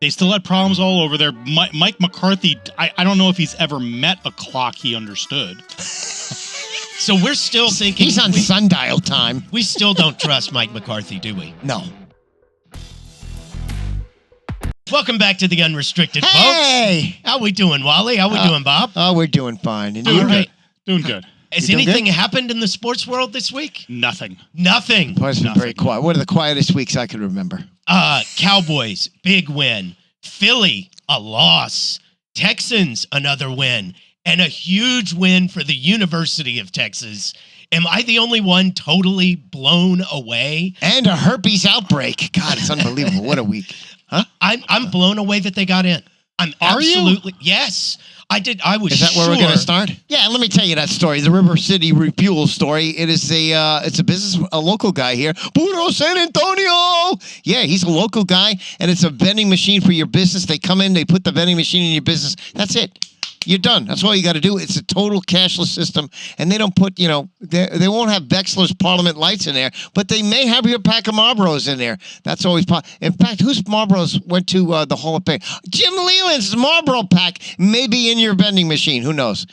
They still had problems all over there. Mike McCarthy, I don't know if he's ever met a clock he understood. So we're still thinking... He's on sundial time. We still don't trust Mike McCarthy, do we? No. Welcome back to the Unrestricted, Hey! folks. How we doing, Wally? How we doing, Bob? Oh, we're doing fine. And Doing you? good. Doing good. Has anything happened in the sports world this week? Nothing. Nothing. It's been very quiet. One of the quietest weeks I can remember. Cowboys, big win. Philly, a loss. Texans, another win. And a huge win for the University of Texas. Am I the only one totally blown away? And a herpes outbreak. God, it's unbelievable. What a week. Huh? I'm blown away that they got in. Are you? Yes. I did. I was. Is that where we're going to start? Yeah, let me tell you that story. The River City Refuel story. It is it's a local guy here. Puro San Antonio. Yeah, he's a local guy, and it's a vending machine for your business. They come in, they put the vending machine in your business. That's it. You're done. That's all you got to do. It's a total cashless system, and they don't put, they won't have Bexler's Parliament lights in there, but they may have your pack of Marlboros in there. That's always in fact, whose Marlboros went to the Hall of Fame? Jim Leland's Marlboro pack may be in your vending machine. Who knows?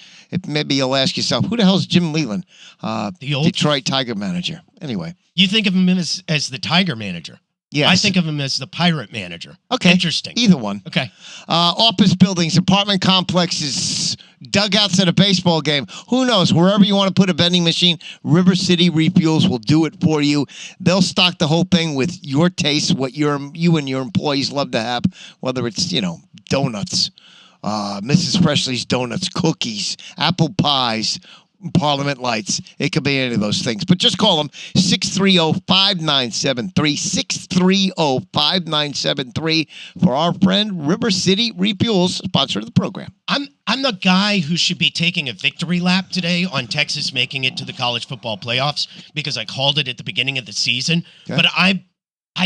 Maybe you'll ask yourself, who the hell is Jim Leland? The old Detroit Tiger manager. Anyway. You think of him as the Tiger manager. Yes. I think of him as the pirate manager. Okay. Interesting. Either one. Okay. Office buildings, apartment complexes, dugouts at a baseball game. Who knows? Wherever you want to put a vending machine, River City Refuels will do it for you. They'll stock the whole thing with your taste, what you and your employees love to have, whether it's, donuts, Mrs. Presley's donuts, cookies, apple pies, Parliament lights. It could be any of those things. But just call them 630-5973, 630-5973 for our friend River City Refuels, sponsor of the program. I'm the guy who should be taking a victory lap today on Texas making it to the college football playoffs because I called it at the beginning of the season. Okay. But I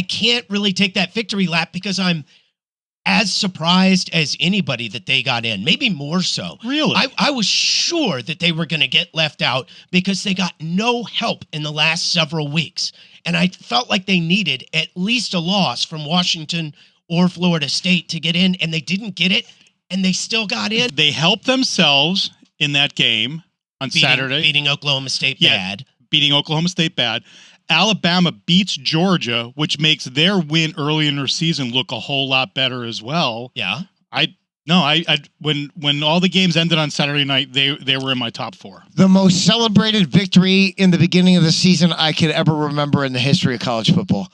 can't really take that victory lap because I'm as surprised as anybody that they got in, maybe more so. Really? I was sure that they were going to get left out because they got no help in the last several weeks. And I felt like they needed at least a loss from Washington or Florida State to get in, and they didn't get it, and they still got in. They helped themselves in that game on Saturday. Beating Oklahoma State bad. Beating Oklahoma State bad. Alabama beats Georgia, which makes their win early in their season look a whole lot better as well. Yeah. When all the games ended on Saturday night, they were in my top 4. The most celebrated victory in the beginning of the season I could ever remember in the history of college football.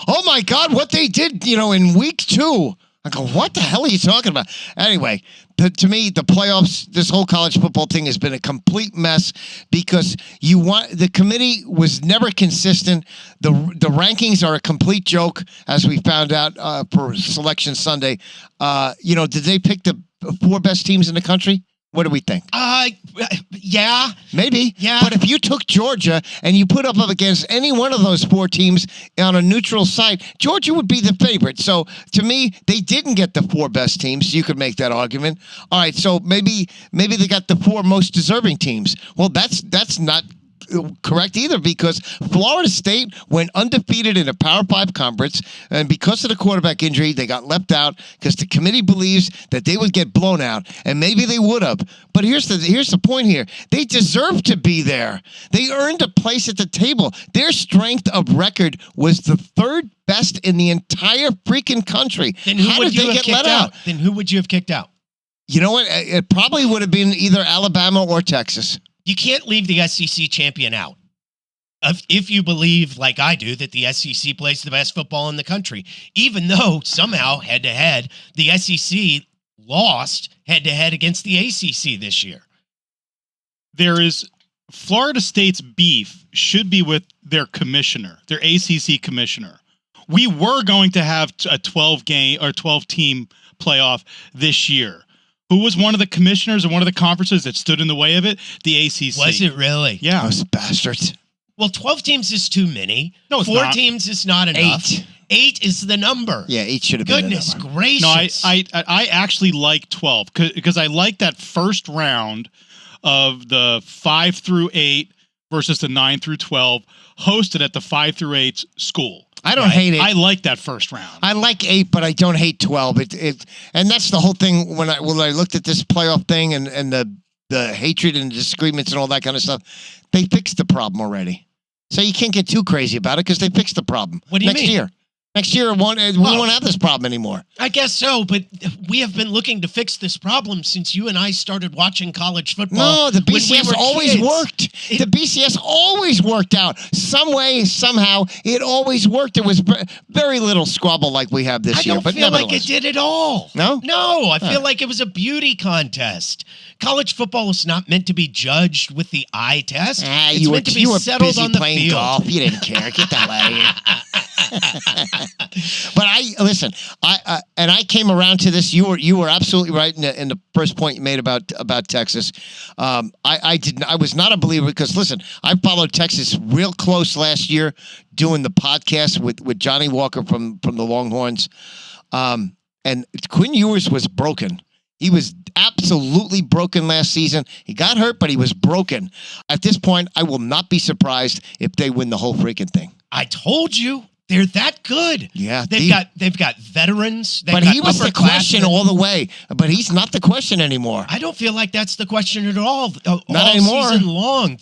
Oh my God, what they did, in week 2. I go, what the hell are you talking about? Anyway, to me, the playoffs, this whole college football thing has been a complete mess because the committee was never consistent. The rankings are a complete joke, as we found out for Selection Sunday. Did they pick the 4 best teams in the country? What do we think? Yeah. Maybe. Yeah. But if you took Georgia and you put up against any one of those 4 teams on a neutral site, Georgia would be the favorite. So, to me, they didn't get the 4 best teams. You could make that argument. All right, so maybe they got the 4 most deserving teams. Well, that's not correct either because Florida State went undefeated in a Power 5 conference, and because of the quarterback injury, they got left out because the committee believes that they would get blown out, and maybe they would have. But here's the point here. They deserve to be there. They earned a place at the table. Their strength of record was the 3rd best in the entire freaking country. Then who How would did you they have get let kicked out? Then who would you have kicked out? You know what? It probably would have been either Alabama or Texas. You can't leave the SEC champion out. If you believe, like I do, that the SEC plays the best football in the country, even though somehow head-to-head, the SEC lost head-to-head against the ACC this year. There is Florida State's beef should be with their commissioner, their ACC commissioner. We were going to have a 12-game or 12-team playoff this year. Who was one of the commissioners in one of the conferences that stood in the way of it? The ACC. Was it really? Yeah. Those bastards. Well, 12 teams is too many. No, it's 4 not. teams is not enough. 8. 8 is the number. Yeah, 8 should have been Goodness the number. gracious. No, I actually like 12 because I like that first round of the 5 through 8 versus the 9 through 12 hosted at the 5 through 8 school. I don't hate it. I like that first round. I like 8, but I don't hate 12. And that's the whole thing when I looked at this playoff thing and the hatred and disagreements and all that kind of stuff. They fixed the problem already, so you can't get too crazy about it because they fixed the problem. What do you mean? Next year, we won't have this problem anymore. I guess so, but we have been looking to fix this problem since you and I started watching college football. No, the BCS always kids. worked. The BCS always worked out. Some way, somehow, it always worked. There was very little squabble like we have this year. I don't feel like it did at all. No? No, I feel like it was a beauty contest. College football is not meant to be judged with the eye test. It's meant to be settled busy on the playing field. golf. You didn't care. Get the hell out of here. But I came around to this. You were absolutely right in the first point you made about Texas. I was not a believer because listen, I followed Texas real close last year doing the podcast with Johnny Walker from the Longhorns, and Quinn Ewers was broken. He was absolutely broken last season. He got hurt, but he was broken. At this point, I will not be surprised if they win the whole freaking thing. I told you. They're that good. Yeah, they've got veterans. But he was the question all the way. But he's not the question anymore. I don't feel like that's the question at all. Not anymore. Season long,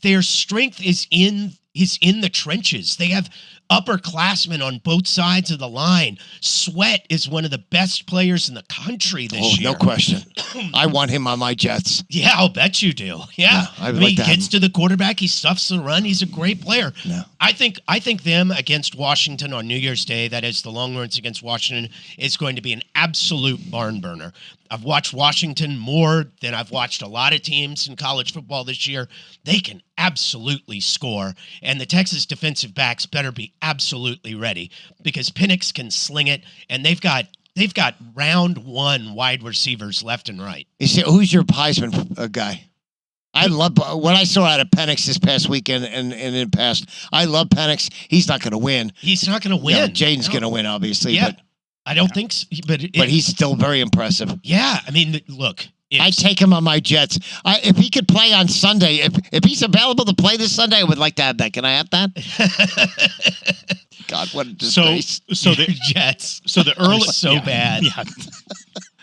their strength is in the trenches. They have upperclassmen on both sides of the line. Sweat is one of the best players in the country this year. No question. I want him on my Jets. Yeah, I'll bet you do. Yeah. I mean, he gets to the quarterback. He stuffs the run. He's a great player. No. I think them against Washington on New Year's Day, that is the Longhorns against Washington, is going to be an absolute barn burner. I've watched Washington more than I've watched a lot of teams in college football this year. They can absolutely score, and the Texas defensive backs better be absolutely ready because Penix can sling it, and they've got round one wide receivers left and right. You see, who's your Heisman guy? I love what I saw out of Penix this past weekend and in the past. I love Penix. He's not going to win. He's not going to win. Yeah, Jaden's going to win, obviously. Yeah. But I don't think so, but he's still very impressive. Yeah, I mean, look. I take him on my Jets. If he could play on Sunday, if he's available to play this Sunday, I would like to have that. Can I have that? God, what a disgrace. So the Jets. So the early bad. Yeah.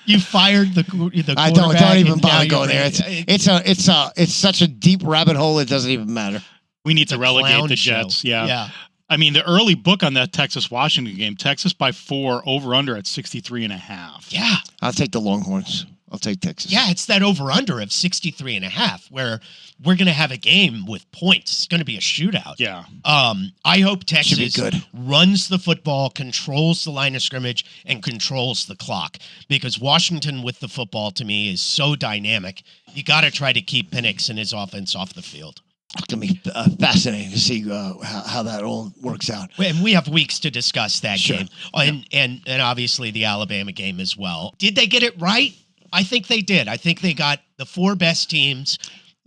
You fired the quarterback. I don't even bother going there. It's such a deep rabbit hole. It doesn't even matter. We need to relegate the Jets. Yeah. I mean, the early book on that Texas-Washington game, Texas by 4, over-under at 63.5. Yeah. I'll take the Longhorns. I'll take Texas. Yeah, it's that over-under of 63.5 where we're going to have a game with points. It's going to be a shootout. Yeah. I hope Texas Should be good. runs the football, controls the line of scrimmage, and controls the clock because Washington with the football, to me, is so dynamic. You got to try to keep Penix and his offense off the field. It's going to be fascinating to see how that all works out. And we have weeks to discuss that Sure. game. And obviously the Alabama game as well. Did they get it right? I think they did. I think they got the 4 best teams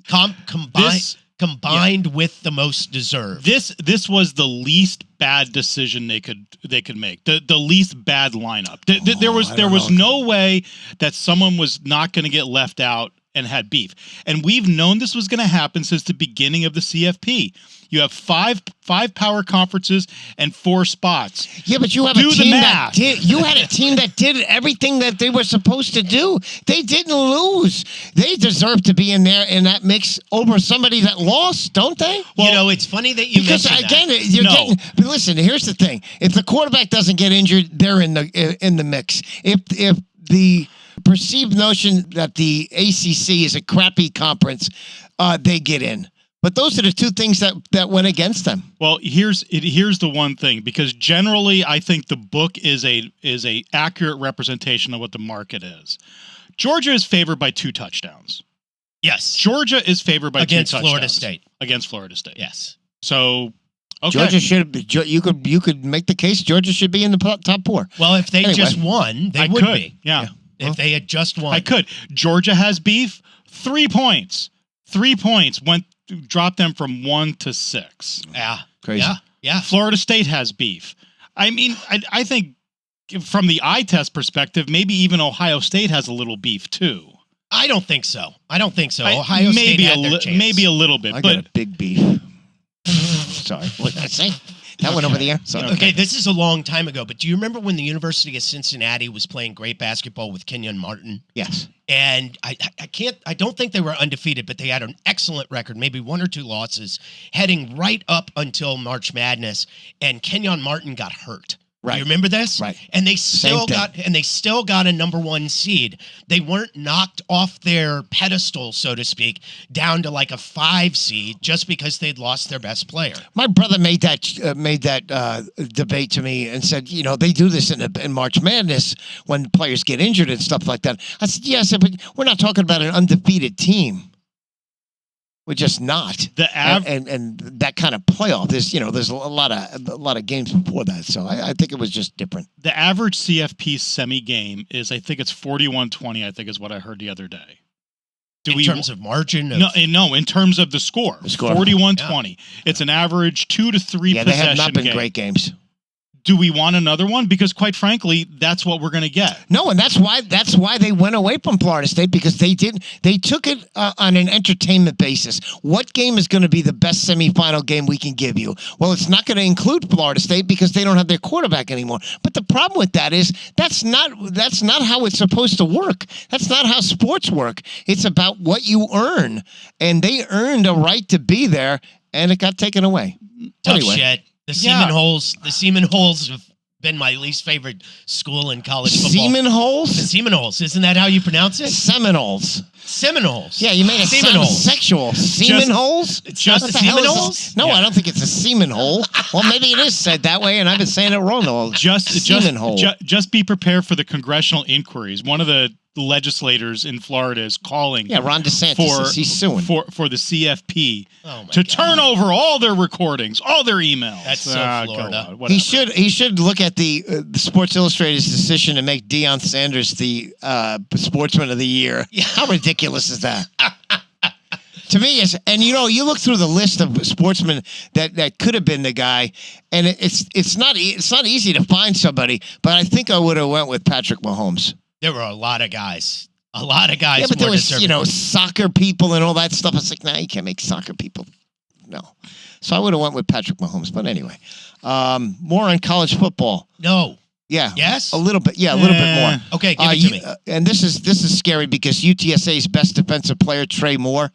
combined with the most deserved. This was the least bad decision they could make. The least bad lineup. There was no way that someone was not going to get left out and had beef. And we've known this was going to happen since the beginning of the CFP. You have five power conferences and 4 spots. Yeah, but you have you had a team that did everything that they were supposed to do. They didn't lose. They deserve to be in there in that mix over somebody that lost, don't they? Well, it's funny that you mentioned that. Listen, here's the thing. If the quarterback doesn't get injured, they're in the mix. If the perceived notion that the ACC is a crappy conference, they get in. But those are the 2 things that went against them. Well, here's the one thing, because generally I think the book is a accurate representation of what the market is. Georgia is favored by 2 touchdowns. Yes. Georgia is favored by 2 touchdowns. Against Florida State. Yes. So okay. Georgia should be, you could make the case Georgia should be in the top 4. Well, if they just won, they would be. Yeah. If they had just won. I could. Georgia has beef. 3 points. 3 points dropped them from 1 to 6. Yeah. Crazy. Yeah. Florida State has beef. I mean, I think from the eye test perspective, maybe even Ohio State has a little beef too. I don't think so. Ohio State had their chance. Maybe a little bit. I got a big beef. Sorry. What did I say? That went over the air. Sorry. Okay, this is a long time ago, but do you remember when the University of Cincinnati was playing great basketball with Kenyon Martin? Yes. And I don't think they were undefeated, but they had an excellent record, maybe 1 or 2 losses, heading right up until March Madness, and Kenyon Martin got hurt. Right. You remember this? Right. And they still got a number 1 seed. They weren't knocked off their pedestal, so to speak, down to like a 5 seed just because they'd lost their best player. My brother made that debate to me and said, they do this in March Madness when players get injured and stuff like that. I said, yes, but we're not talking about an undefeated team. We're just not. And that kind of playoff. There's a lot of games before that. So I think it was just different. The average CFP semi game is, I think it's 41-20, I think is what I heard the other day. In terms of margin? No, in terms of the score. 41-20. Yeah. It's an average 2 to 3 possession game. Yeah, they have not been great games. Do we want another one? Because quite frankly, that's what we're going to get. No, and that's why they went away from Florida State, because they took it on an entertainment basis. What game is going to be the best semifinal game we can give you? Well, it's not going to include Florida State because they don't have their quarterback anymore. But the problem with that is that's not how it's supposed to work. That's not how sports work. It's about what you earn, and they earned a right to be there, and it got taken away. Tough shit. The Seaman Holes have been my least favorite school in college football. Seaman Holes? The Seaman Holes. Isn't that how you pronounce it? Seminoles. Seminoles. Yeah, you made it sound sexual. Seaman Holes? Just the Seaman Holes? No, yeah. I don't think it's a semen hole. Well, maybe it is said that way, and I've been saying it wrong. Just be prepared for the congressional inquiries. One of the legislators in Florida is calling. Yeah, Ron DeSantis. He's suing for the CFP to turn over all their recordings, all their emails. That's so Florida. He should look at the Sports Illustrated's decision to make Deion Sanders the Sportsman of the Year. Yeah. How ridiculous is that? To me, you look through the list of sportsmen that could have been the guy, and it's not easy to find somebody. But I think I would have went with Patrick Mahomes. There were a lot of guys. Yeah, but there was, soccer people and all that stuff. I was like, you can't make soccer people. No. So I would have went with Patrick Mahomes. But anyway, more on college football. No. Yeah. Yes? A little bit. Yeah, a little bit more. Okay, give it to me. And this is scary because UTSA's best defensive player, Trey Moore,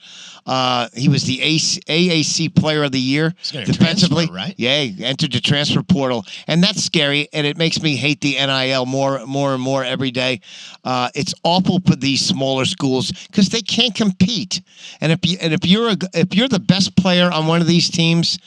he was the AAC Player of the Year defensively. Transfer, right? Yeah, he entered the transfer portal, and that's scary. And it makes me hate the NIL more and more every day. It's awful for these smaller schools because they can't compete. And if you're the best player on one of these teams,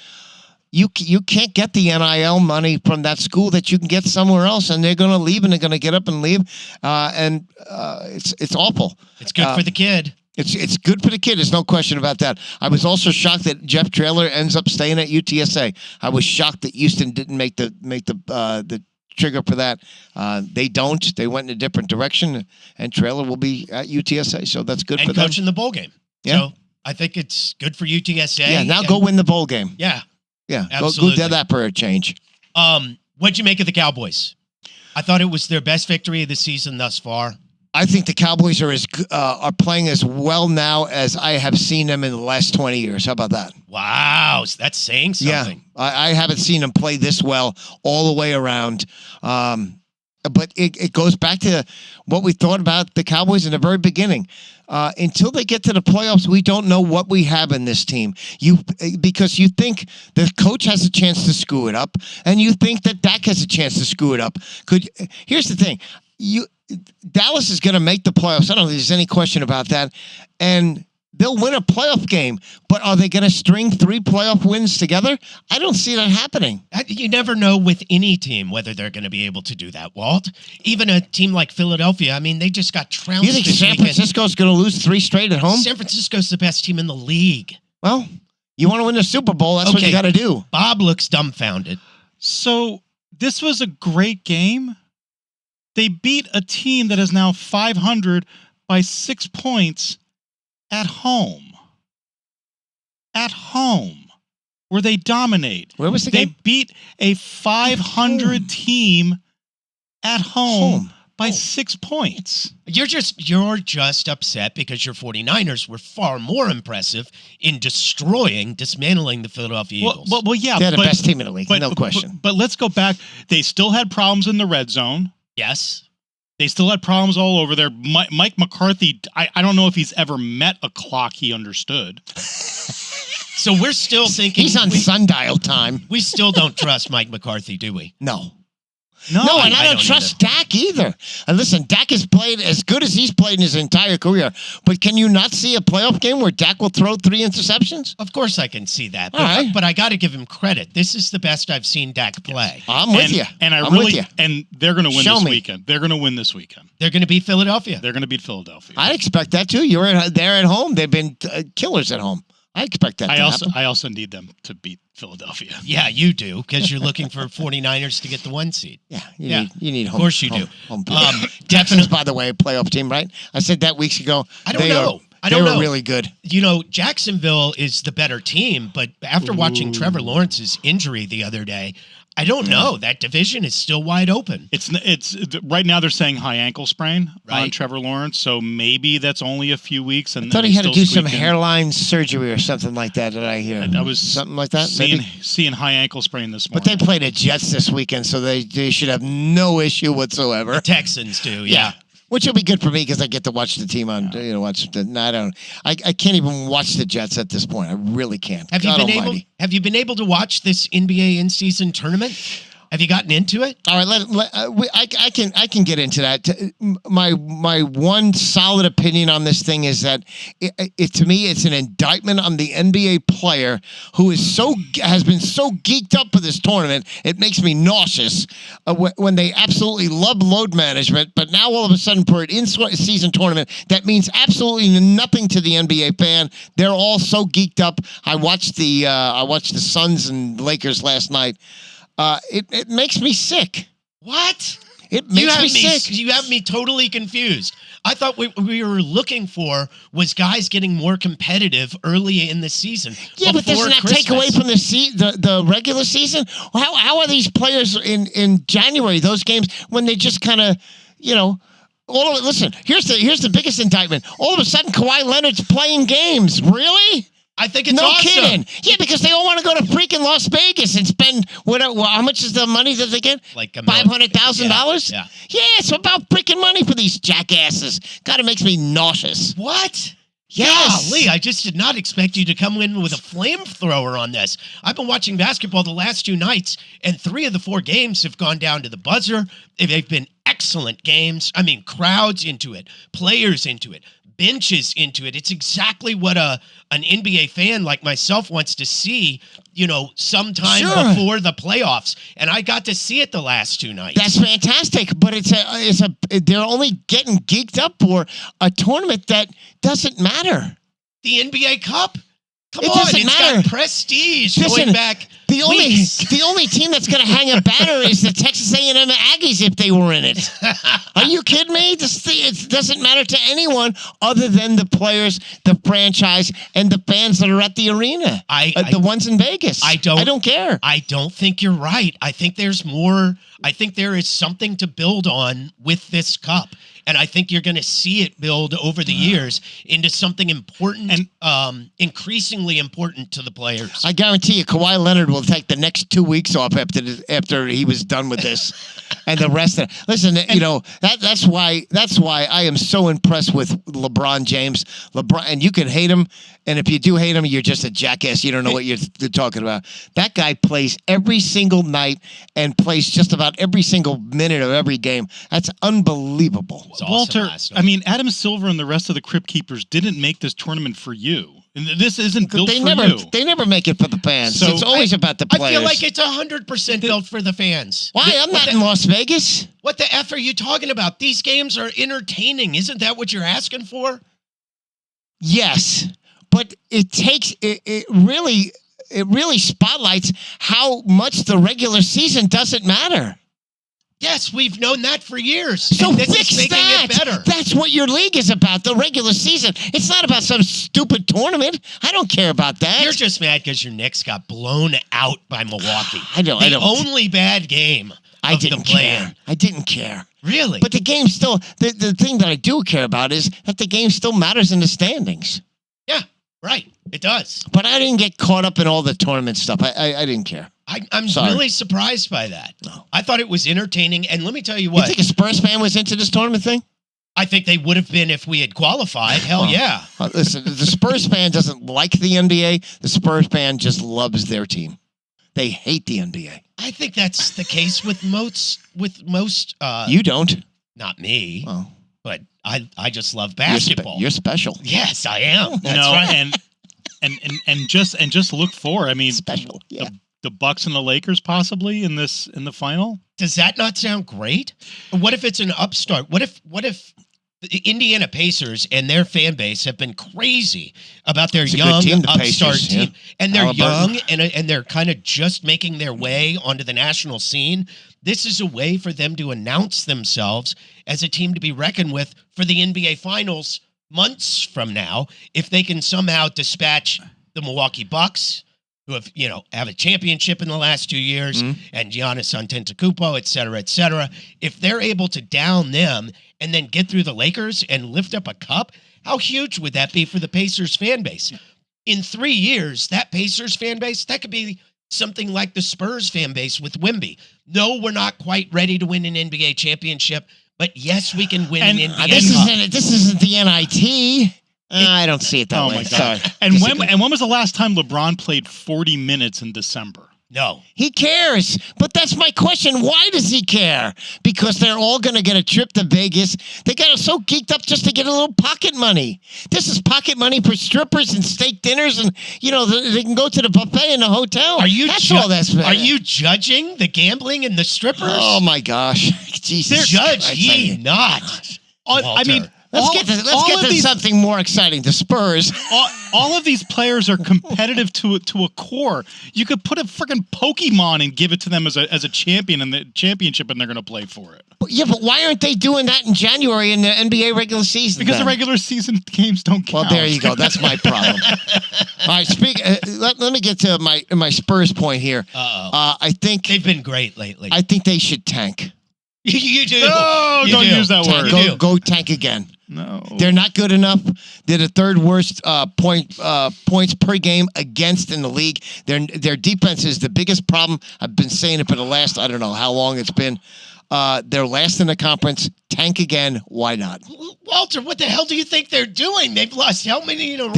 you can't get the NIL money from that school that you can get somewhere else, and they're going to leave, and they're going to get up and leave, and it's awful. It's good for the kid. It's good for the kid. There's no question about that. I was also shocked that Jeff Traylor ends up staying at UTSA. I was shocked that Houston didn't make the trigger for that. They don't. They went in a different direction, and Traylor will be at UTSA, so that's good for them. And coaching the bowl game. Yeah. So I think it's good for UTSA. Yeah, now go win the bowl game. Yeah. Yeah, absolutely. Go do that for a change. What'd you make of the Cowboys? I thought it was their best victory of the season thus far. I think the Cowboys are playing as well now as I have seen them in the last 20 years. How about that? Wow, that's saying something. Yeah, I haven't seen them play this well all the way around. But it goes back to what we thought about the Cowboys in the very beginning. Until they get to the playoffs, we don't know what we have in this team. Because you think the coach has a chance to screw it up, and you think that Dak has a chance to screw it up. Here's the thing: Dallas is going to make the playoffs. I don't think there's any question about that, and they'll win a playoff game. But are they going to string 3 playoff wins together? I don't see that happening. You never know with any team whether they're going to be able to do that, Walt. Even a team like Philadelphia, I mean, they just got trounced. You think San Francisco's going to lose 3 straight at home? San Francisco's the best team in the league. Well, you want to win the Super Bowl, that's what you got to do. Bob looks dumbfounded. So this was a great game. They beat a team that is now 500 by 6 points at home. At home, where they dominate. Where was the game? They beat a 500 team at home by 6 points. You're just upset because your 49ers were far more impressive in dismantling the Philadelphia Eagles. Well, yeah. They're the best team in the league, no question. But let's go back. They still had problems in the red zone. Yes. They still had problems all over there. Mike McCarthy, I don't know if he's ever met a clock he understood. So we're still thinking... He's on sundial time. We still don't trust Mike McCarthy, do we? No. No, and I don't trust Dak either. And listen, Dak has played as good as he's played in his entire career. But can you not see a playoff game where Dak will throw 3 interceptions? Of course I can see that. All right. But I got to give him credit. This is the best I've seen Dak play. I'm with you. And I'm with you. And they're going to win Show this me. weekend. They're going to win this weekend. They're going to beat Philadelphia. They're going to beat Philadelphia. I expect that too. They're at home. They've been killers at home. I expect that to happen. I also need them to beat Philadelphia. Yeah, you do, because you're looking for 49ers to get the 1 seed. Yeah, you need home. Of course you do. Home Definitely. by the way, a playoff team, right? I said that weeks ago. I don't know. They were really good. You know, Jacksonville is the better team, but after watching Trevor Lawrence's injury the other day, I don't know. That division is still wide open. It's right now they're saying high ankle sprain on Right. Trevor Lawrence, so maybe that's only a few weeks. And I thought he had to still do some squeak in. hairline surgery or something like that. Did I hear? I was something like that. seeing high ankle sprain this But morning. they play the Jets this weekend, so they should have no issue whatsoever. The Texans do, yeah. Which will be good for me because I get to watch the team on. I can't even watch the Jets at this point. I really can't. Have you been able to watch this NBA in-season tournament? Have you gotten into it? All right, I can get into that. My one solid opinion on this thing is that it to me it's an indictment on the NBA player who has been so geeked up for this tournament. It makes me nauseous when they absolutely love load management, but now all of a sudden for an in-season tournament that means absolutely nothing to the NBA fan. They're all so geeked up. I watched the Suns and Lakers last night. It makes me sick. What? It makes me sick. You have me totally confused. I thought what we were looking for was guys getting more competitive early in the season. Yeah, but doesn't that take away from the regular season? How are these players in January, those games, when they just kind of, listen, here's the biggest indictment. All of a sudden, Kawhi Leonard's playing games. Really? I think it's no awesome. kidding. Yeah, because they all want to go to freaking Las Vegas and spend how much is the money that they get? Like $500,000. Yeah. Yeah, it's about freaking money for these jackasses. God, it makes me nauseous. What? Yes. Golly, I just did not expect you to come in with a flamethrower on this. I've been watching basketball the last 2 nights, and 3 of the 4 games have gone down to the buzzer. They've been excellent games. I mean, crowds into it, players into it, benches into it. It's exactly what an NBA fan like myself wants to see, sometime before the playoffs. And I got to see it the last 2 nights. That's fantastic, but they're only getting geeked up for a tournament that doesn't matter. The NBA Cup? Come It on, doesn't it's matter. got prestige Listen, going back. The weeks. only team that's going to hang a banner is the Texas A&M Aggies if they were in it. Are you kidding me? It doesn't matter to anyone other than the players, the franchise, and the fans that are at the arena. The ones in Vegas. I don't care. I don't think you're right. I think there's more. I think there is something to build on with this cup. And I think you're going to see it build over the years into something important and increasingly important to the players. I guarantee you, Kawhi Leonard will take the next 2 weeks off after he was done with this, and the rest of it. Listen, that's why I am so impressed with LeBron James. And you can hate him, and if you do hate him, you're just a jackass. You don't know what you're talking about. That guy plays every single night and plays just about every single minute of every game. That's unbelievable. Walter, I mean, Adam Silver and the rest of the Crypt Keepers didn't make this tournament for you. And this isn't built for you. They never make it for the fans. So it's always about the players. I feel like it's 100% built for the fans. Why? I'm not in Las Vegas. What the F are you talking about? These games are entertaining. Isn't that what you're asking for? Yes, but it really spotlights how much the regular season doesn't matter. Yes, we've known that for years. So this fix is making that. It better. That's what your league is about, the regular season. It's not about some stupid tournament. I don't care about that. You're just mad because your Knicks got blown out by Milwaukee. I don't. The only bad game I of didn't the play-in. care. I didn't care. Really? But the game still, the thing that I do care about is that the game still matters in the standings. Yeah, right. It does. But I didn't get caught up in all the tournament stuff. I didn't care. I'm Sorry. really surprised by that. No. I thought it was entertaining. And let me tell you You what. think a Spurs fan was into this tournament thing? I think they would have been if we had qualified. Hell yeah. Listen, the Spurs fan doesn't like the NBA. The Spurs fan just loves their team. They hate the NBA. I think that's the case with most. You don't. Not me. Oh. But I just love basketball. You're special. Yes, I am. That's no, right. and just look for. I mean, Special. Yeah. the Bucks and the Lakers possibly in the final. Does that not sound great? What if it's an upstart? What if the Indiana Pacers and their fan base have been crazy about their It's a young good team, the upstart Pacers, team, yeah. and they're Halliburton. young and they're kind of just making their way onto the national scene? This is a way for them to announce themselves as a team to be reckoned with for the NBA Finals months from now, if they can somehow dispatch the Milwaukee Bucks, who have a championship in the last 2 years, and Giannis Antetokounmpo, et cetera, et cetera. If they're able to down them and then get through the Lakers and lift up a cup, how huge would that be for the Pacers fan base? In 3 years, that Pacers fan base, that could be something like the Spurs fan base with Wemby. No, we're not quite ready to win an NBA championship, but yes, we can win an NBA cup. This isn't the NIT. I don't see it that way. My God. Sorry. And when was the last time LeBron played 40 minutes in December? No. He cares. But that's my question. Why does he care? Because they're all going to get a trip to Vegas. They got so geeked up just to get a little pocket money. This is pocket money for strippers and steak dinners, and they can go to the buffet in the hotel. Are you Are you judging the gambling and the strippers? Oh my gosh. Jesus. Judge Christ. ye not. I mean, Let's get to something more exciting. The Spurs. All of these players are competitive to a core. You could put a freaking Pokemon and give it to them as a champion in the championship, and they're going to play for it. Yeah, but why aren't they doing that in January in the NBA regular season? Because the regular season games don't count. Well, there you go. That's my problem. All right, let me get to my Spurs point here. I think they've been great lately. I think they should tank. You do. No, don't use that word. Go tank again. No, they're not good enough. They're the third worst points per game against in the league. Their defense is the biggest problem. I've been saying it for the last, I don't know how long it's been. They're last in the conference. Tank again. Why not? Walter, what the hell do you think they're doing? They've lost how many in a row?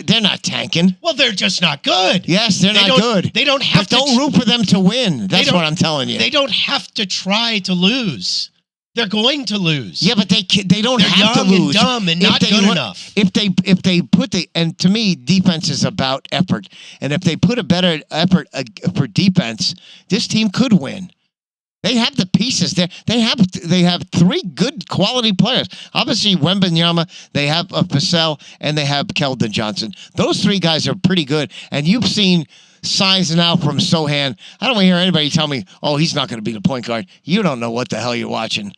They're not tanking. Well, they're just not good. Yes, they're not good. They don't have but don't root for them to win. That's what I'm telling you. They don't have to try to lose. They're going to lose. Yeah, but they don't have to lose. They're young and dumb and not good enough. If they put and to me, defense is about effort. And if they put a better effort for defense, this team could win. They have the pieces. They have three good quality players. Obviously, Wembanyama, they have Vassell, and they have Keldon Johnson. Those three guys are pretty good. And you've seen signs now from Sohan. I don't want to hear anybody tell me, oh, he's not going to be the point guard. You don't know what the hell you're watching.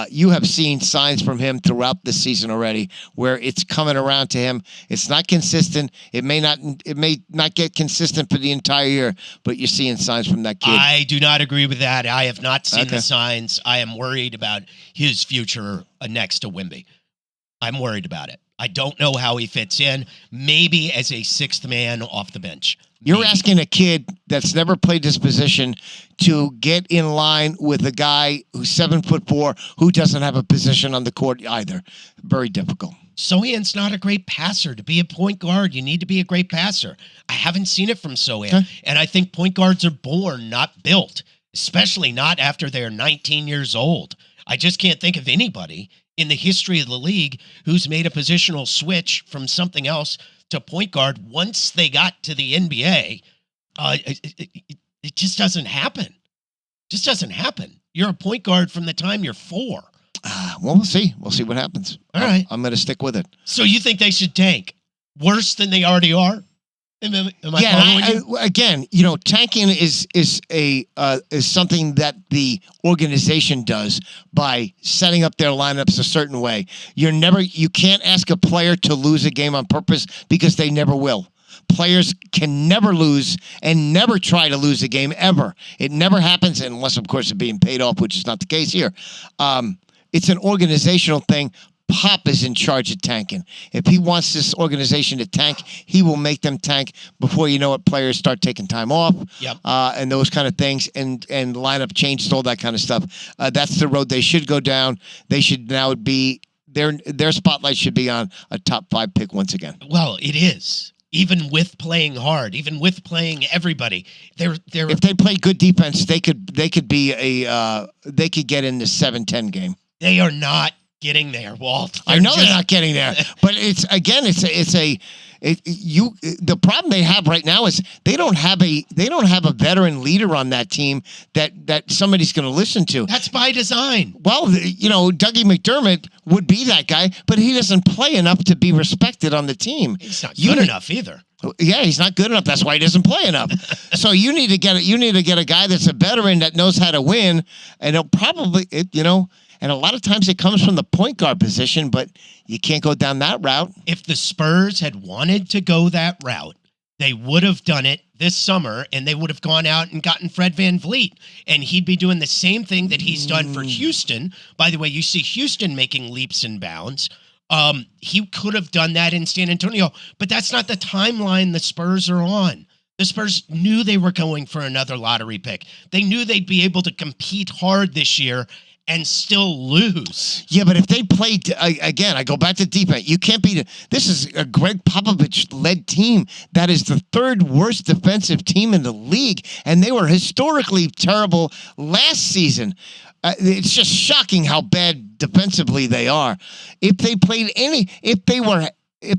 You have seen signs from him throughout the season already where it's coming around to him. It's not consistent. It may not get consistent for the entire year, but you're seeing signs from that kid. I do not agree with that. I have not seen the signs. I am worried about his future next to Wemby. I'm worried about it. I don't know how he fits in. Maybe as a sixth man off the bench. You're asking a kid that's never played this position to get in line with a guy who's 7'4" who doesn't have a position on the court either. Very difficult. Sohan's not a great passer. To be a point guard, you need to be a great passer. I haven't seen it from Sohan. Okay. And I think point guards are born, not built, especially not after they're 19 years old. I just can't think of anybody in the history of the league who's made a positional switch from something else to point guard once they got to the NBA. It just doesn't happen. Just doesn't happen. You're a point guard from the time you're 4. Well, we'll see. We'll see what happens. All right. I'm going to stick with it. So you think they should tank worse than they already are? Am I following you? Again, tanking is something that the organization does by setting up their lineups a certain way. You can't ask a player to lose a game on purpose because they never will. Players can never lose and never try to lose a game ever. It never happens unless, of course, it's being paid off, which is not the case here. It's an organizational thing. Pop is in charge of tanking. If he wants this organization to tank, he will make them tank. Before you know it, players start taking time off, and those kind of things, and lineup changes, all that kind of stuff. That's the road they should go down. They should now be their spotlight should be on a top 5 pick once again. Well, it is. Even with playing hard, even with playing everybody, they're if they play good defense, they could be they could get in the 7-10 game. They are not getting there, Walt. I know they're not getting there, but the problem they have right now is they don't have a veteran leader on that team that somebody's going to listen to. That's by design. Well, Dougie McDermott would be that guy, but he doesn't play enough to be respected on the team. He's not good enough either. Yeah, he's not good enough. That's why he doesn't play enough. So you need to get a guy that's a veteran that knows how to win, and he'll probably And a lot of times it comes from the point guard position, but you can't go down that route. If the Spurs had wanted to go that route, they would have done it this summer, and they would have gone out and gotten Fred VanVleet, and he'd be doing the same thing that he's done for Houston. By the way, you see Houston making leaps and bounds. He could have done that in San Antonio, but that's not the timeline the Spurs are on. The Spurs knew they were going for another lottery pick. They knew they'd be able to compete hard this year and still lose. Yeah, but if they played, again, I go back to defense. You can't be, this is a Greg Popovich-led team that is the 3rd worst defensive team in the league, and they were historically terrible last season. It's just shocking how bad defensively they are. If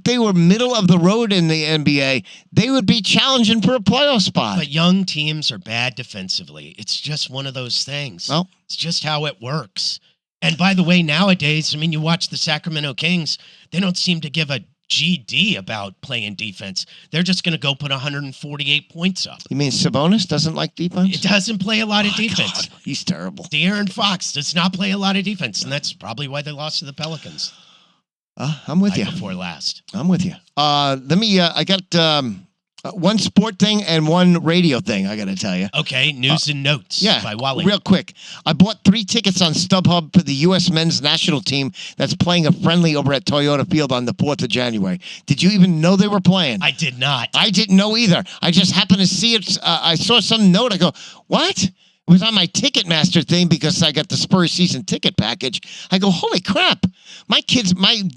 they were middle of the road in the NBA, they would be challenging for a playoff spot. But young teams are bad defensively. It's just one of those things. Well, it's just how it works. And by the way, nowadays, you watch the Sacramento Kings, they don't seem to give a GD about playing defense. They're just going to go put 148 points up. You mean Sabonis doesn't like defense? It doesn't play a lot of defense. God, he's terrible. De'Aaron Fox does not play a lot of defense, and that's probably why they lost to the Pelicans. I'm with you. Before last. I'm with you. Let me, I got one sport thing and one radio thing, I got to tell you. Okay, news and notes by Wally. Real quick. I bought 3 tickets on StubHub for the U.S. men's national team that's playing a friendly over at Toyota Field on the 4th of January. Did you even know they were playing? I did not. I didn't know either. I just happened to see it. I saw some note. I go, what? It was on my Ticketmaster thing because I got the Spurs season ticket package. I go, holy crap. My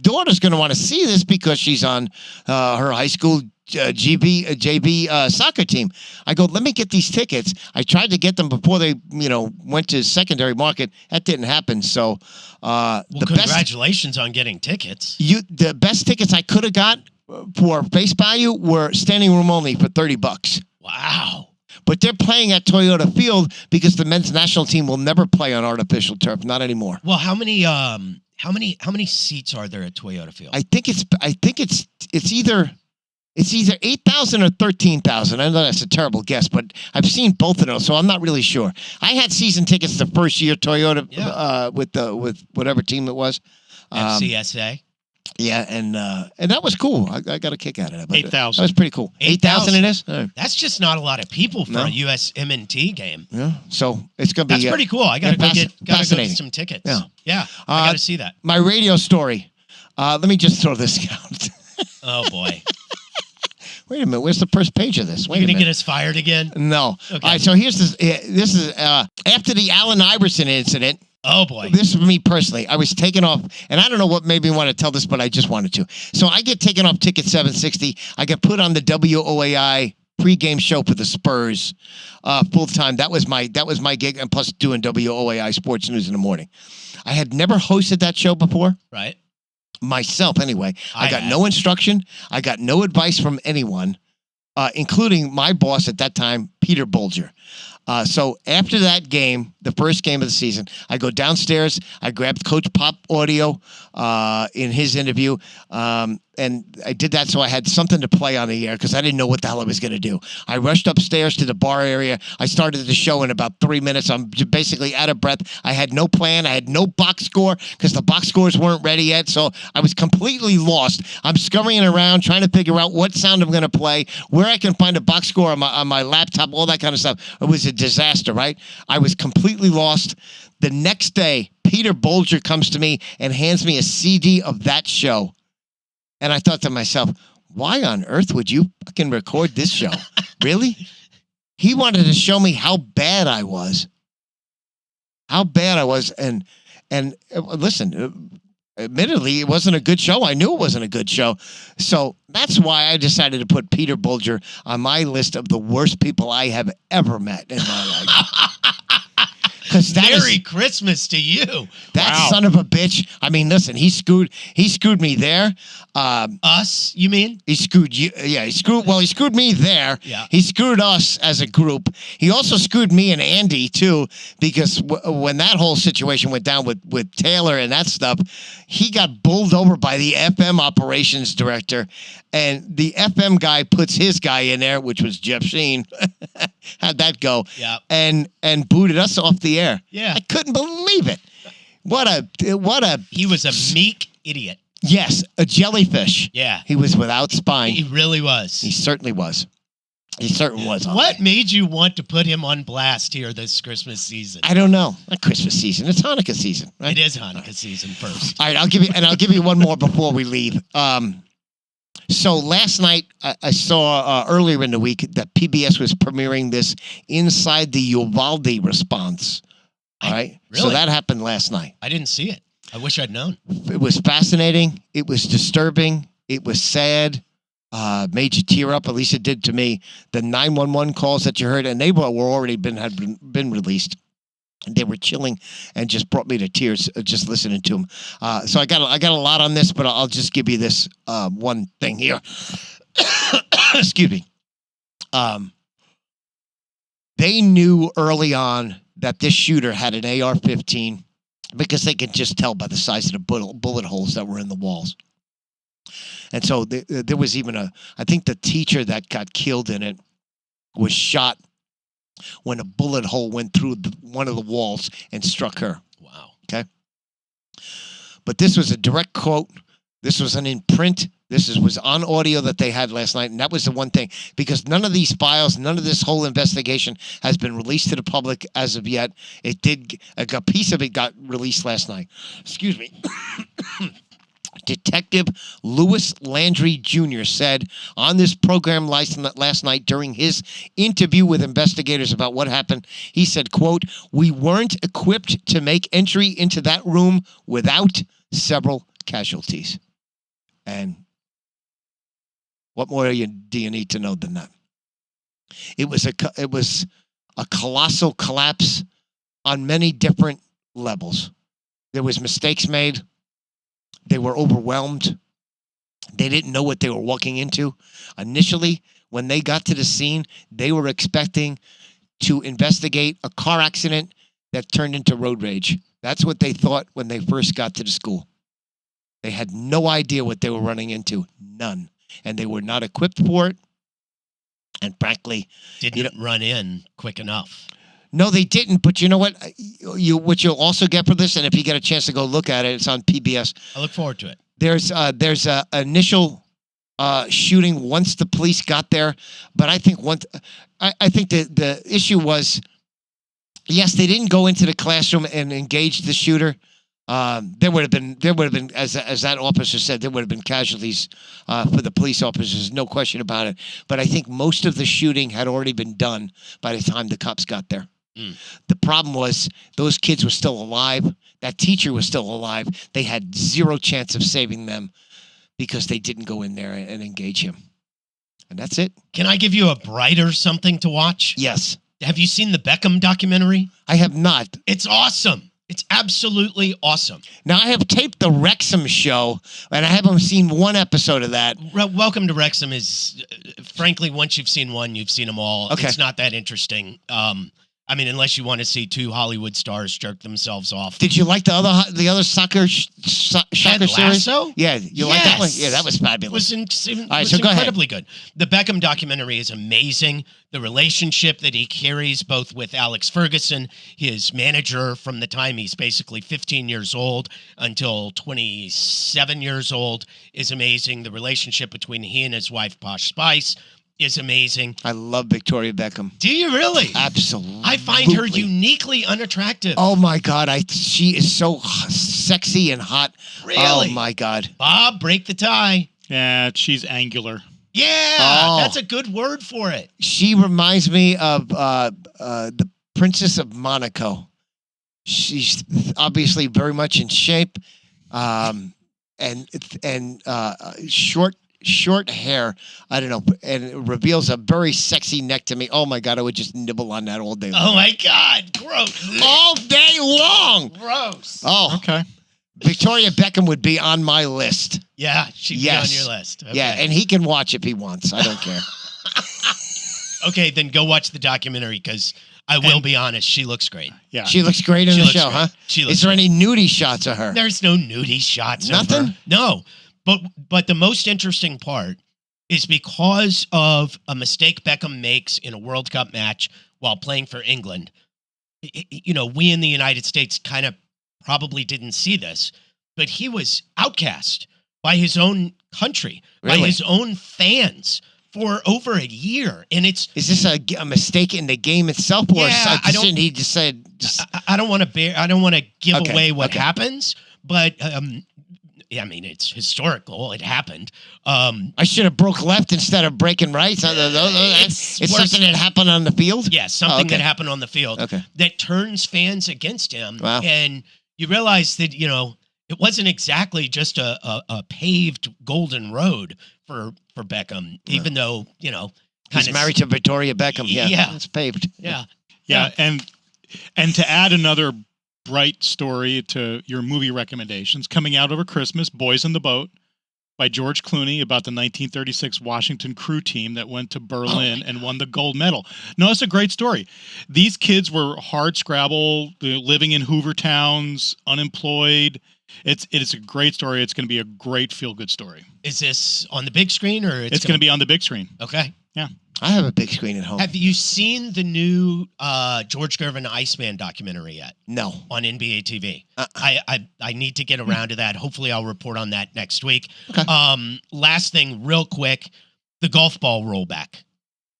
daughter's going to want to see this because she's on her high school JV soccer team. I go, let me get these tickets. I tried to get them before they, went to secondary market. That didn't happen. So, congratulations on getting tickets. The best tickets I could have got for face value were standing room only for $30. Wow. But they're playing at Toyota Field because the men's national team will never play on artificial turf, not anymore. Well, how many seats are there at Toyota Field? I think it's either 8,000 or 13,000. I know that's a terrible guess, but I've seen both of those, so I'm not really sure. I had season tickets the first year Toyota with whatever team it was. FCSA. Yeah, and that was cool. I got a kick out of it. 8,000. That was pretty cool. 8,000 it is? That's just not a lot of people for a USMNT game. Yeah, so it's going to be... That's pretty cool. I got to go get some tickets. Yeah. I got to see that. My radio story. Let me just throw this out. Oh, boy. Wait a minute. Where's the first page of this? You're going to get us fired again? No. Okay. All right, so here's this. This is after the Allen Iverson incident. Oh, boy. This is me personally. I was taken off, and I don't know what made me want to tell this, but I just wanted to. So I get taken off Ticket 760. I get put on the WOAI pregame show for the Spurs full time. That was my gig, and plus doing WOAI Sports News in the morning. I had never hosted that show before. Right. Myself, anyway. I got no instruction. I got no advice from anyone, including my boss at that time, Peter Bulger. So after that game, the first game of the season. I go downstairs. I grabbed Coach Pop audio in his interview. And I did that so I had something to play on the air because I didn't know what the hell I was going to do. I rushed upstairs to the bar area. I started the show in about 3 minutes. I'm basically out of breath. I had no plan. I had no box score because the box scores weren't ready yet. So I was completely lost. I'm scurrying around trying to figure out what sound I'm going to play, where I can find a box score on my laptop, all that kind of stuff. It was a disaster, right? I was completely lost. The next day, Peter Bolger comes to me and hands me a CD of that show. And I thought to myself, why on earth would you fucking record this show? Really? He wanted to show me how bad I was. How bad I was. And listen, admittedly, it wasn't a good show. I knew it wasn't a good show. So that's why I decided to put Peter Bolger on my list of the worst people I have ever met in my life. Merry Christmas to you. That son of a bitch. I mean, listen, he screwed me there. Us, you mean? He screwed you. Yeah, he screwed me there. Yeah. He screwed us as a group. He also screwed me and Andy too, because when that whole situation went down with Taylor and that stuff, he got bowled over by the FM operations director, and the FM guy puts his guy in there, which was Jeff Sheen. How'd that go? Yeah. And booted us off the air. Yeah. I couldn't believe it. What a. He was a meek idiot. Yes, a jellyfish. Yeah. He was without spine. He really was. He certainly was. He certainly was. What made you want to put him on blast here this Christmas season? I don't know. Not Christmas season. It's Hanukkah season. Right? It is Hanukkah season first. All right, I'll give you one more before we leave. So last night I saw earlier in the week that PBS was premiering this Inside the Uvalde response. All right. Really? So that happened last night. I didn't see it. I wish I'd known. It was fascinating. It was disturbing. It was sad. Made you tear up. At least it did to me. The 911 calls that you heard, and they had been released. And they were chilling and just brought me to tears just listening to them. So I got a lot on this, but I'll just give you this one thing here. Excuse me. They knew early on that this shooter had an AR-15 because they could just tell by the size of the bullet holes that were in the walls. And so there was even I think the teacher that got killed in it was shot when a bullet hole went through one of the walls and struck her. Wow. Okay. But this was a direct quote. This was an in print. This was on audio that they had last night. And that was the one thing, because none of these files, none of this whole investigation has been released to the public as of yet. A piece of it got released last night. Excuse me. Detective Louis Landry Jr. said on this program last night during his interview with investigators about what happened, he said, quote, "We weren't equipped to make entry into that room without several casualties." And what more do you need to know than that? It was a colossal collapse on many different levels. There was mistakes made. They were overwhelmed. They didn't know what they were walking into. Initially, when they got to the scene, they were expecting to investigate a car accident that turned into road rage. That's what they thought when they first got to the school. They had no idea what they were running into. None. And they were not equipped for it. And frankly, didn't run in quick enough. No, they didn't. But you know what? What you'll also get for this, and if you get a chance to go look at it, it's on PBS. I look forward to it. There's a initial shooting once the police got there, but I think the issue was, yes, they didn't go into the classroom and engage the shooter. There would have been, as that officer said, there would have been casualties for the police officers, no question about it. But I think most of the shooting had already been done by the time the cops got there. The problem was those kids were still alive. That teacher was still alive. They had zero chance of saving them because they didn't go in there and engage him. And that's it. Can I give you a brighter something to watch? Yes. Have you seen the Beckham documentary? I have not. It's awesome. It's absolutely awesome. Now, I have taped the Wrexham show, and I haven't seen one episode of that. Welcome to Wrexham is, frankly, once you've seen one, you've seen them all. Okay. It's not that interesting. I mean, unless you want to see two Hollywood stars jerk themselves off. Did you like the other soccer Ted series? Lasso? Yeah, you like that one? Yes. Yeah, that was It fabulous. was so go ahead. incredibly good. The Beckham documentary is amazing. The relationship that he carries both with Alex Ferguson, his manager from the time he's basically 15 years old until 27 years old, is amazing. The relationship between he and his wife, Posh Spice, is amazing. I love Victoria Beckham. Do you really? Absolutely. I find her uniquely unattractive. Oh my God, she is so sexy and hot. Really? Oh my God. Bob, break the tie. Yeah, she's angular. Yeah, Oh. that's a good word for it. She reminds me of the Princess of Monaco. She's obviously very much in shape, and short hair. I don't know, and it reveals a very sexy neck to me. Oh my God, I would just nibble on that all day long. Oh my God, gross. All day long. Gross. Oh, Okay. Victoria Beckham would be on my list. Yeah, she'd Yes. be on your list. Okay. Yeah, and he can watch if he wants. I don't care. Okay, then go watch the documentary because I will be honest, she looks great. Yeah. She looks great in She the looks show, great. huh? She looks Is there any nudie shots of her? There's no nudie shots. of Nothing? her. No, but the most interesting part is because of a mistake Beckham makes in a World Cup match while playing for England. You know, we in the United States kind of probably didn't see this, but he was outcast by his own country, by Really? his own fans for over a year, and it's. Is this a mistake in the game itself, or Yeah, a decision he just said? I don't want to I don't want to give Okay, away what okay. happens, but yeah, I mean it's historical. It happened. I should have broke left instead of breaking right. So It's it's worse. something that happened on the field. Yeah, something okay. that happened on the field Okay. that turns fans against him. Wow. And you realize that, you know, it wasn't exactly just a paved golden road for Beckham, even though, you know, He's married to Victoria Beckham. Yeah, Yeah. it's paved. Yeah. Yeah, and to add another bright story to your movie recommendations, coming out over Christmas, Boys in the Boat by George Clooney about the 1936 Washington crew team that went to Berlin and won the gold medal. No, it's a great story. These kids were hard scrabble, living in Hoover towns, unemployed. It's a great story. It's going to be a great feel-good story. Is this on the big screen or It's going to be on the big screen. Okay. Yeah. I have a big screen at home. Have you seen the new George Gervin Iceman documentary yet No. on NBA TV? I need to get around to that. Hopefully, I'll report on that next week. Okay. Last thing, real quick, the golf ball rollback.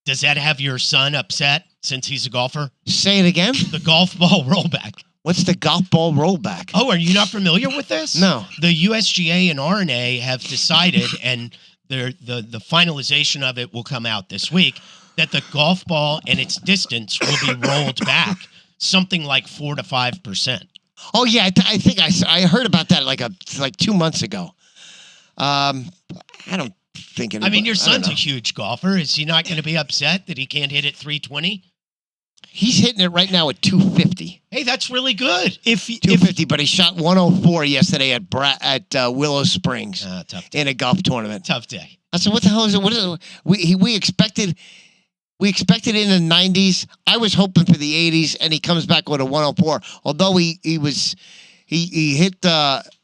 Does that have your son upset since he's a golfer? Say it again. The golf ball rollback. What's the golf ball rollback? Oh, are you not familiar with this? No. The USGA and RNA have decided, and the finalization of it will come out this week, that the golf ball and its distance will be rolled back something like 4 to 5%. Oh yeah, I think I heard about that like 2 months ago. I don't think it. I mean, your I don't son's a know. huge golfer. Is he not going to be upset that he can't hit it 320? He's hitting it right now at 250. Hey, that's really good. If 250, but he shot 104 yesterday at Willow Springs Tough day. in a golf tournament. Tough day. I said, "What the hell is it? What is it?" We expected in the 90s. I was hoping for the 80s, and he comes back with a 104. Although he hit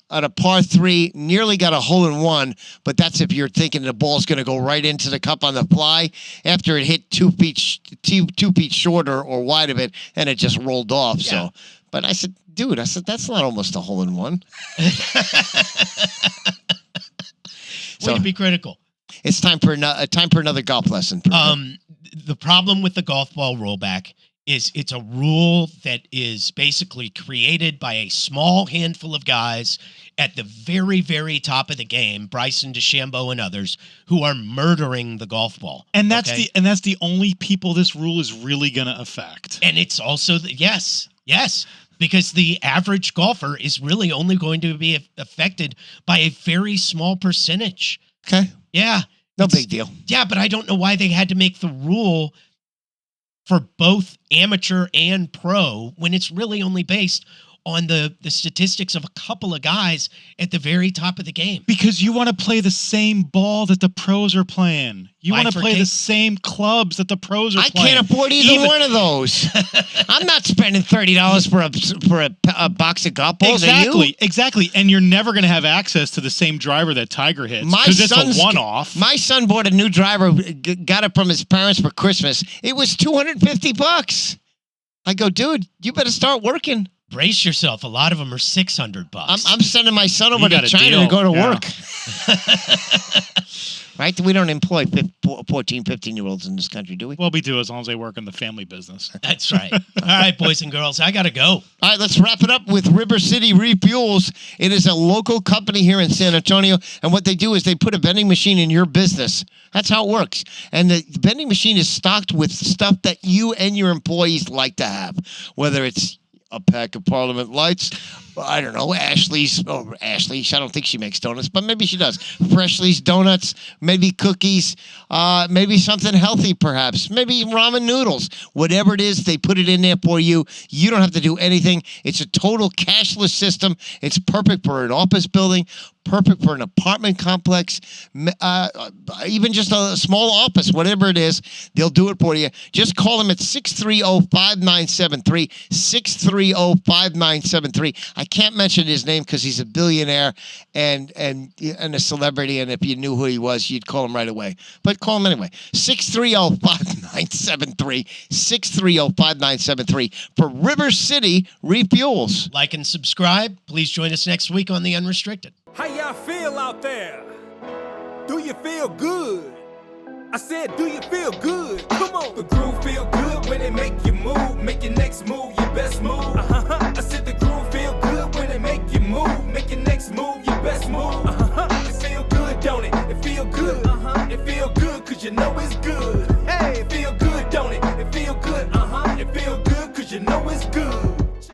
at a par 3, nearly got a hole in one, but that's if you're thinking the ball's going to go right into the cup on the fly. After it hit 2 feet shorter or wide of it, and it just rolled off. Yeah. So, but I said, dude, that's not almost a hole in one. Way to be critical. It's time for another golf lesson. The problem with the golf ball rollback is it's a rule that is basically created by a small handful of guys at the very, very top of the game, Bryson DeChambeau and others, who are murdering the golf ball. and that's okay? that's the only people this rule is really going to affect. And it's also yes, because the average golfer is really only going to be affected by a very small percentage. Okay, Yeah. no big deal. Yeah, but I don't know why they had to make the rule for both amateur and pro when it's really only based on the statistics of a couple of guys at the very top of the game. Because you want to play the same ball that the pros are playing. You want to play the same clubs that the pros are playing. I can't afford either one of those. I'm not spending $30 for a box of golf balls. Exactly. And you're never going to have access to the same driver that Tiger hits because it's a one-off. My son bought a new driver, got it from his parents for Christmas. It was $250. I go, dude, you better start working. Brace yourself. A lot of them are $600. I'm sending my son over to China to go to work. Right? We don't employ 14, 15-year-olds in this country, do we? Well, we do as long as they work in the family business. That's right. All right, boys and girls, I got to go. All right, let's wrap it up with River City Refuels. It is a local company here in San Antonio, and what they do is they put a vending machine in your business. That's how it works. And the vending machine is stocked with stuff that you and your employees like to have, whether it's a pack of Parliament Lights, I don't know, Ashley's, I don't think she makes donuts, but maybe she does. Freshly's donuts, maybe cookies, maybe something healthy perhaps, maybe ramen noodles. Whatever it is, they put it in there for you. You don't have to do anything. It's a total cashless system. It's perfect for an office building, perfect for an apartment complex, even just a small office, whatever it is, they'll do it for you. Just call them at 630-5973, 630-5973. I can't mention his name because he's a billionaire and a celebrity, and if you knew who he was, you'd call him right away. But call him anyway. 630-5973, 630-5973 for River City Refuels. Like and subscribe. Please join us next week on The Unrestricted. How y'all feel out there? Do you feel good? I said, do you feel good? Come on. The groove feel good when it make you move. Make your next move your best move. I said the